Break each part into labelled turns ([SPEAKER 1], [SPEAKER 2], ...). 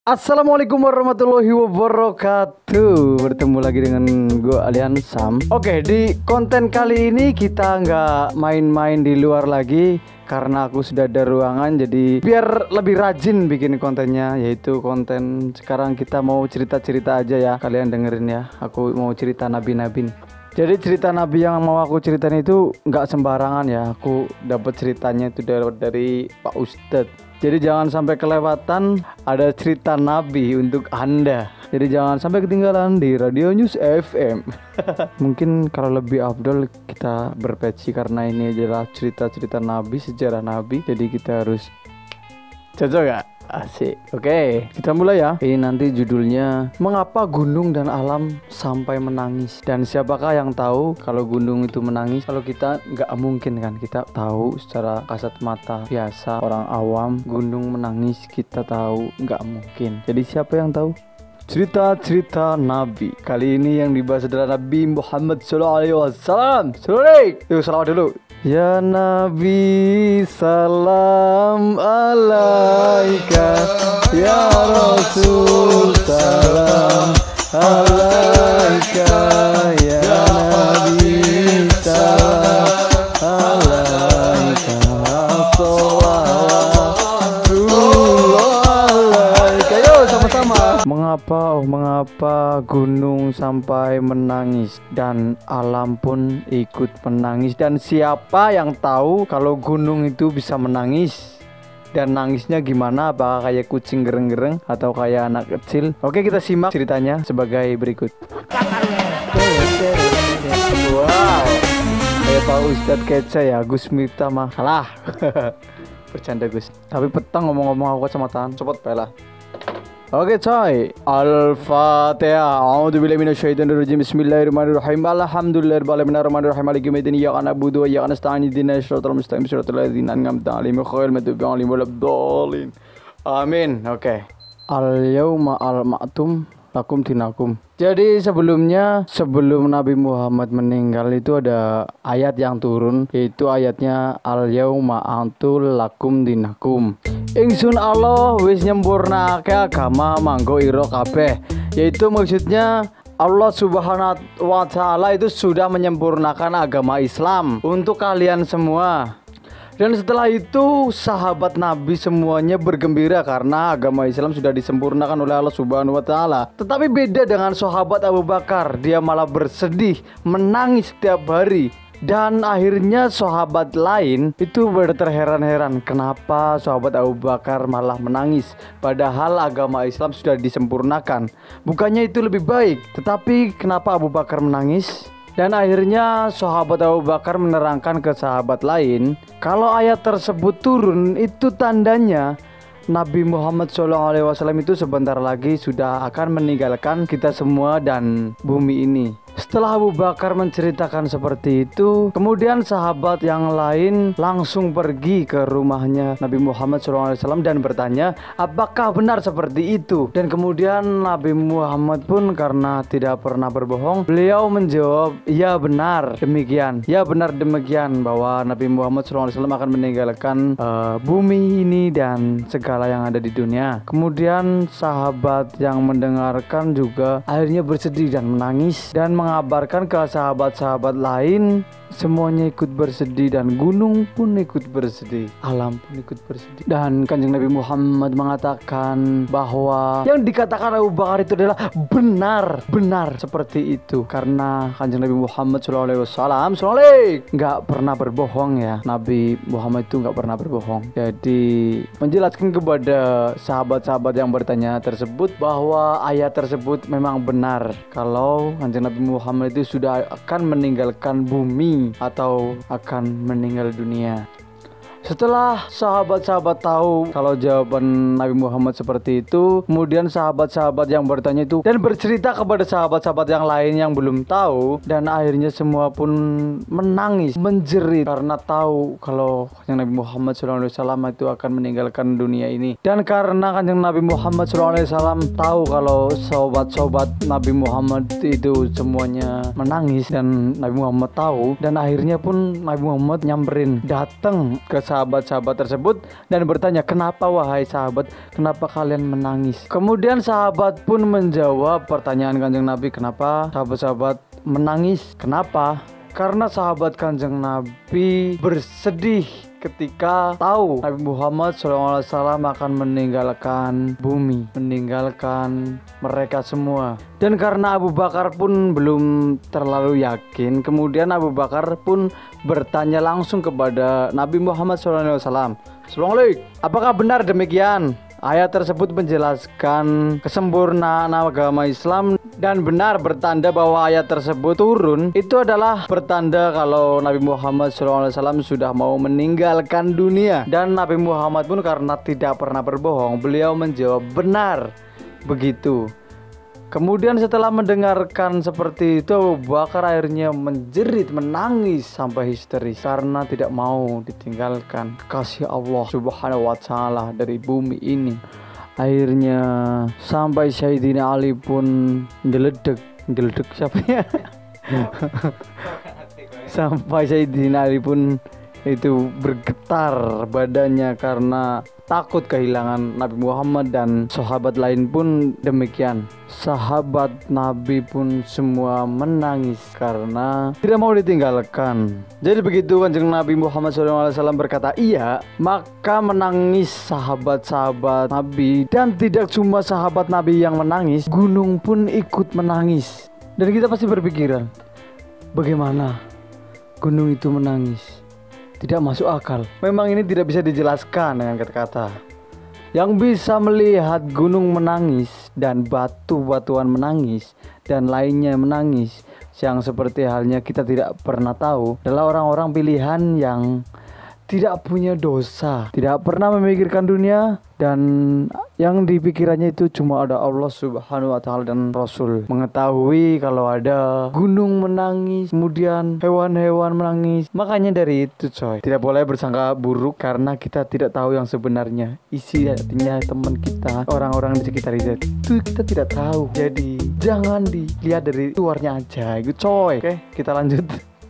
[SPEAKER 1] Assalamualaikum warahmatullahi wabarakatuh. Bertemu lagi dengan gue Alian Sam. Oke, di konten kali ini kita nggak main-main di luar lagi karena aku sudah ada ruangan. Jadi biar lebih rajin bikin kontennya, yaitu konten sekarang kita mau cerita-cerita aja ya. Kalian dengerin ya. Aku mau cerita nabi-nabi. Jadi cerita nabi yang mau aku ceritain itu nggak sembarangan ya. Aku dapat ceritanya itu dari Pak Ustadz. Jadi jangan sampai kelewatan, ada cerita nabi untuk Anda. Jadi jangan sampai ketinggalan di Radio News FM. Mungkin kalau lebih afdol kita berpeci karena ini adalah cerita-cerita nabi, sejarah nabi. Jadi kita harus cocok gak? Asik. Oke, kita mulai ya. Ini nanti judulnya Mengapa Gunung dan Alam Sampai Menangis. Dan siapakah yang tahu kalau gunung itu menangis? Kalau kita nggak mungkin kan, kita tahu secara kasat mata biasa orang awam gunung menangis, kita tahu nggak mungkin. Jadi siapa yang tahu? Cerita-cerita Nabi kali ini yang dibahas adalah Nabi Muhammad SAW. Yuk salawat dulu. Ya Nabi salam alaika, ya Rasul salam alaika, ya Nabi salam alaika, Mengapa gunung sampai menangis dan alam pun ikut menangis? Dan siapa yang tahu kalau gunung itu bisa menangis? Dan nangisnya gimana? Apakah kayak kucing gereng-gereng atau kayak anak kecil? Oke, kita simak ceritanya sebagai berikut. Wow, kayak Pak Ustadz Keca ya, Gus Miftah mah kalah. Bercanda Gus. Tapi petang ngomong-ngomong aku kacamataan, cepet bela. Oke coy, Al-Fatihah. A'udzubillahi minasyaitonirrajim. Bismillahirrahmanirrahim. Alhamdulillahirabbil alamin arrahmanirrahim maliki yaumiddin. Iyyaka na'budu wa iyyaka nasta'in. Ihdinas siratal mustaqim siratal ladzina an'amta 'alaihim ghairil maghdubi 'alaihim waladdallin. Amin. Oke. Al-yauma al-ma'tum lakum dinakum. Jadi sebelum Nabi Muhammad meninggal itu ada ayat yang turun, yaitu ayatnya al-yauma antul lakum dinakum. Ingsun Allah wis nyempurnake agama manggo ira kabeh. Yaitu maksudnya Allah Subhanahu wa taala itu sudah menyempurnakan agama Islam untuk kalian semua. Dan setelah itu sahabat Nabi semuanya bergembira karena agama Islam sudah disempurnakan oleh Allah Subhanahu wa taala. Tetapi beda dengan sahabat Abu Bakar, dia malah bersedih, menangis setiap hari. Dan akhirnya sahabat lain itu terheran-heran kenapa sahabat Abu Bakar malah menangis padahal agama Islam sudah disempurnakan. Bukannya itu lebih baik, tetapi kenapa Abu Bakar menangis? Dan akhirnya sahabat Abu Bakar menerangkan ke sahabat lain kalau ayat tersebut turun itu tandanya Nabi Muhammad SAW itu sebentar lagi sudah akan meninggalkan kita semua dan bumi ini. Setelah Abu Bakar menceritakan seperti itu, kemudian sahabat yang lain langsung pergi ke rumahnya Nabi Muhammad SAW dan bertanya, apakah benar seperti itu? Dan kemudian Nabi Muhammad pun karena tidak pernah berbohong, beliau menjawab, ya benar demikian. Ya benar demikian bahwa Nabi Muhammad SAW akan meninggalkan bumi ini dan segala yang ada di dunia. Kemudian sahabat yang mendengarkan juga akhirnya bersedih dan menangis dan mengabarkan ke sahabat-sahabat lain, semuanya ikut bersedih dan gunung pun ikut bersedih, alam pun ikut bersedih. Dan Kanjeng Nabi Muhammad mengatakan bahwa yang dikatakan Abu Bakar itu adalah benar seperti itu karena Kanjeng Nabi Muhammad SAW nggak pernah berbohong ya. Nabi Muhammad itu nggak pernah berbohong. Jadi menjelaskan kepada sahabat-sahabat yang bertanya tersebut bahwa ayat tersebut memang benar kalau Kanjeng Nabi Muhammad itu sudah akan meninggalkan bumi atau akan meninggal dunia. Setelah sahabat-sahabat tahu kalau jawaban Nabi Muhammad seperti itu, kemudian sahabat-sahabat yang bertanya itu dan bercerita kepada sahabat-sahabat yang lain yang belum tahu, dan akhirnya semua pun menangis, menjerit karena tahu kalau yang Nabi Muhammad SAW itu akan meninggalkan dunia ini. Dan karena Kanjeng Nabi Muhammad SAW tahu kalau sobat-sobat Nabi Muhammad itu semuanya menangis dan Nabi Muhammad tahu, dan akhirnya pun Nabi Muhammad nyamperin, datang ke sahabat-sahabat tersebut dan bertanya, "Kenapa wahai sahabat, kenapa kalian menangis?" Kemudian sahabat pun menjawab pertanyaan Kanjeng Nabi, "Kenapa sahabat-sahabat menangis? Kenapa?" Karena sahabat Kanjeng Nabi bersedih ketika tahu Nabi Muhammad SAW akan meninggalkan bumi, meninggalkan mereka semua. Dan karena Abu Bakar pun belum terlalu yakin, kemudian Abu Bakar pun bertanya langsung kepada Nabi Muhammad SAW, "Assalamualaikum, apakah benar demikian?" Ayat tersebut menjelaskan kesempurnaan agama Islam dan benar bertanda bahwa ayat tersebut turun itu adalah bertanda kalau Nabi Muhammad SAW sudah mau meninggalkan dunia. Dan Nabi Muhammad pun karena tidak pernah berbohong, beliau menjawab benar begitu. Kemudian setelah mendengarkan seperti itu, Abu Bakar akhirnya menjerit, menangis sampai histeris karena tidak mau ditinggalkan kekasih Allah Subhanahu wa Ta'ala dari bumi ini. Akhirnya sampai Sayyidina Ali pun geledek siapa ya? Sampai Sayyidina Ali pun itu bergetar badannya karena takut kehilangan Nabi Muhammad, dan sahabat lain pun demikian. Sahabat Nabi pun semua menangis karena tidak mau ditinggalkan. Jadi begitu Kanjeng Nabi Muhammad SAW berkata iya, maka menangis sahabat-sahabat Nabi. Dan tidak cuma sahabat Nabi yang menangis, gunung pun ikut menangis. Dan kita pasti berpikiran, bagaimana gunung itu menangis? Tidak masuk akal. Memang ini tidak bisa dijelaskan dengan kata-kata. Yang bisa melihat gunung menangis dan batu-batuan menangis dan lainnya menangis, yang seperti halnya kita tidak pernah tahu, adalah orang-orang pilihan yang tidak punya dosa, tidak pernah memikirkan dunia, dan yang dipikirannya itu cuma ada Allah Subhanahu wa Ta'ala dan Rasul. Mengetahui kalau ada gunung menangis, kemudian hewan-hewan menangis. Makanya dari itu coy, tidak boleh bersangka buruk karena kita tidak tahu yang sebenarnya isi hatinya teman kita, orang-orang di sekitar itu kita tidak tahu. Jadi jangan dilihat dari luarnya aja itu coy. Oke, kita lanjut.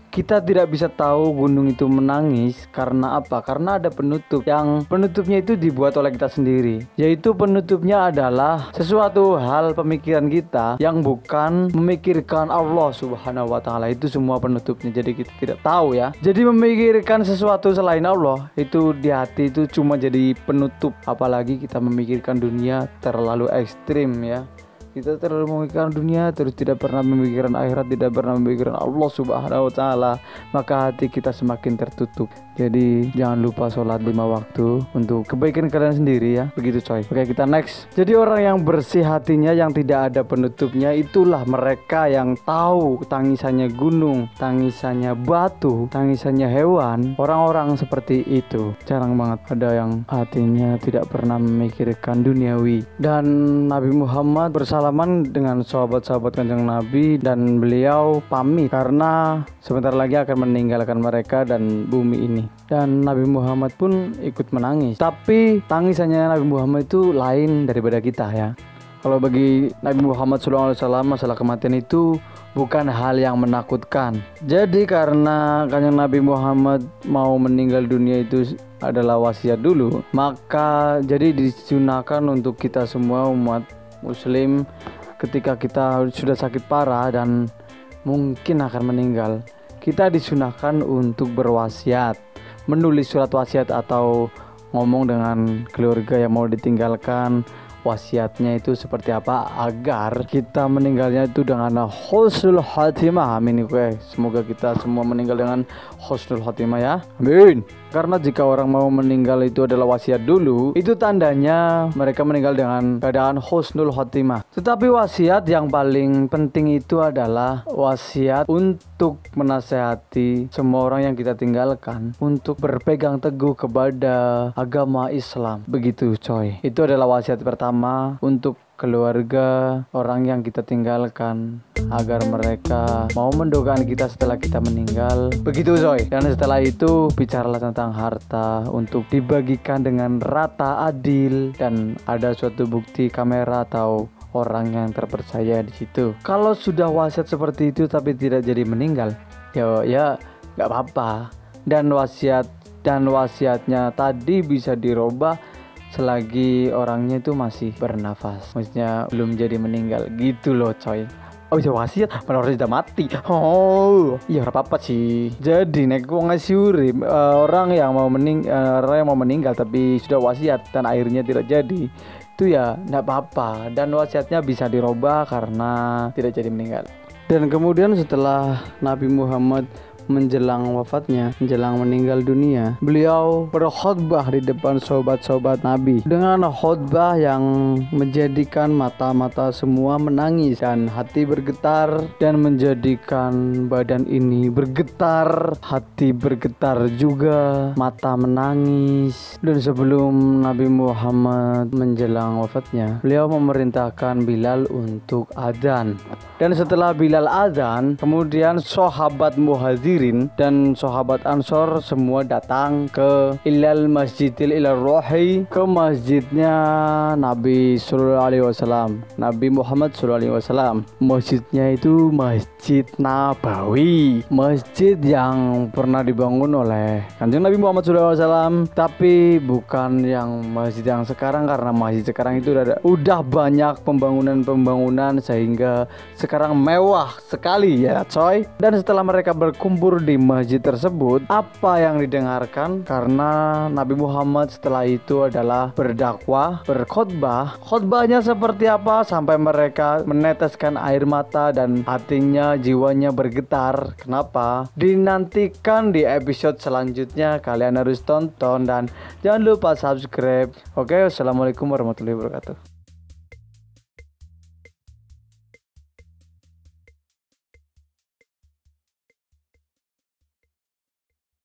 [SPEAKER 1] Kita tidak bisa tahu gunung itu menangis karena apa? Karena ada penutup, yang penutupnya itu dibuat oleh kita sendiri. Yaitu penutupnya adalah sesuatu hal pemikiran kita yang bukan memikirkan Allah Subhanahu wa Ta'ala. Itu semua penutupnya. Jadi kita tidak tahu ya. Jadi memikirkan sesuatu selain Allah itu di hati itu cuma jadi penutup. Apalagi kita memikirkan dunia terlalu ekstrim ya. Kita terlalu memikirkan dunia, terus tidak pernah memikirkan akhirat, tidak pernah memikirkan Allah Subhanahu wa Ta'ala, maka hati kita semakin tertutup. Jadi jangan lupa sholat 5 waktu untuk kebaikan kalian sendiri ya. Begitu coy. Oke, kita next. Jadi orang yang bersih hatinya, yang tidak ada penutupnya, itulah mereka yang tahu tangisannya gunung, tangisannya batu, tangisannya hewan. Orang-orang seperti itu jarang banget ada yang hatinya tidak pernah memikirkan duniawi. Dan Nabi Muhammad bersalaman dengan sahabat-sahabat Kanjeng Nabi, dan beliau pamit karena sebentar lagi akan meninggalkan mereka dan bumi ini. Dan Nabi Muhammad pun ikut menangis. Tapi tangisannya Nabi Muhammad itu lain daripada kita ya. Kalau bagi Nabi Muhammad SAW, masalah kematian itu bukan hal yang menakutkan. Jadi karena Kanjeng Nabi Muhammad mau meninggal dunia itu adalah wasiat dulu, maka jadi disunahkan untuk kita semua umat Muslim, ketika kita sudah sakit parah dan mungkin akan meninggal, kita disunahkan untuk berwasiat, menulis surat wasiat atau ngomong dengan keluarga yang mau ditinggalkan wasiatnya itu seperti apa agar kita meninggalnya itu dengan husnul khatimah. Amin. Semoga kita semua meninggal dengan husnul khatimah ya. Amin. Karena jika orang mau meninggal itu adalah wasiat dulu, itu tandanya mereka meninggal dengan keadaan husnul khatimah. Tetapi wasiat yang paling penting itu adalah wasiat untuk menasehati semua orang yang kita tinggalkan untuk berpegang teguh kepada agama Islam. Begitu coy. Itu adalah wasiat pertama untuk keluarga orang yang kita tinggalkan, agar mereka mau mendoakan kita setelah kita meninggal. Begitu coy. Dan setelah itu bicaralah tentang harta untuk dibagikan dengan rata, adil, dan ada suatu bukti kamera atau orang yang terpercaya di situ. Kalau sudah wasiat seperti itu tapi tidak jadi meninggal, ya nggak apa-apa. Dan wasiat dan wasiatnya tadi bisa dirubah selagi orangnya itu masih bernafas, maksudnya belum jadi meninggal gitu loh coy. Oh iya wasiat, malah orang sudah mati. Oh iya apa-apa sih. Jadi nek wong ngasih urip, orang yang mau meninggal tapi sudah wasiat dan akhirnya tidak jadi, itu ya enggak apa-apa, dan wasiatnya bisa dirubah karena tidak jadi meninggal. Dan kemudian setelah Nabi Muhammad menjelang wafatnya, menjelang meninggal dunia, beliau berkhutbah di depan sahabat-sahabat Nabi dengan khutbah yang menjadikan mata-mata semua menangis dan hati bergetar, dan menjadikan badan ini bergetar, hati bergetar juga, mata menangis. Dan sebelum Nabi Muhammad menjelang wafatnya, beliau memerintahkan Bilal untuk adzan. Dan setelah Bilal adzan, kemudian sahabat Muhajirin dan sahabat Ansor semua datang ke ilal masjidil ilal rohi, ke masjidnya Nabi Sallallahu Alaihi Wasallam, Nabi Muhammad Sallallahu Alaihi Wasallam. Masjidnya itu Masjid Nabawi, masjid yang pernah dibangun oleh Kanjeng Nabi Muhammad Sallallahu Alaihi Wasallam, tapi bukan yang masjid yang sekarang, karena masjid sekarang itu udah banyak pembangunan sehingga sekarang mewah sekali ya coy. Dan setelah mereka berkumpul di masjid tersebut, apa yang didengarkan? Karena Nabi Muhammad setelah itu adalah berdakwah, berkhutbah. Khutbahnya seperti apa sampai mereka meneteskan air mata dan hatinya, jiwanya bergetar. Kenapa? Dinantikan di episode selanjutnya. Kalian harus tonton dan jangan lupa subscribe. Oke, wassalamualaikum warahmatullahi wabarakatuh.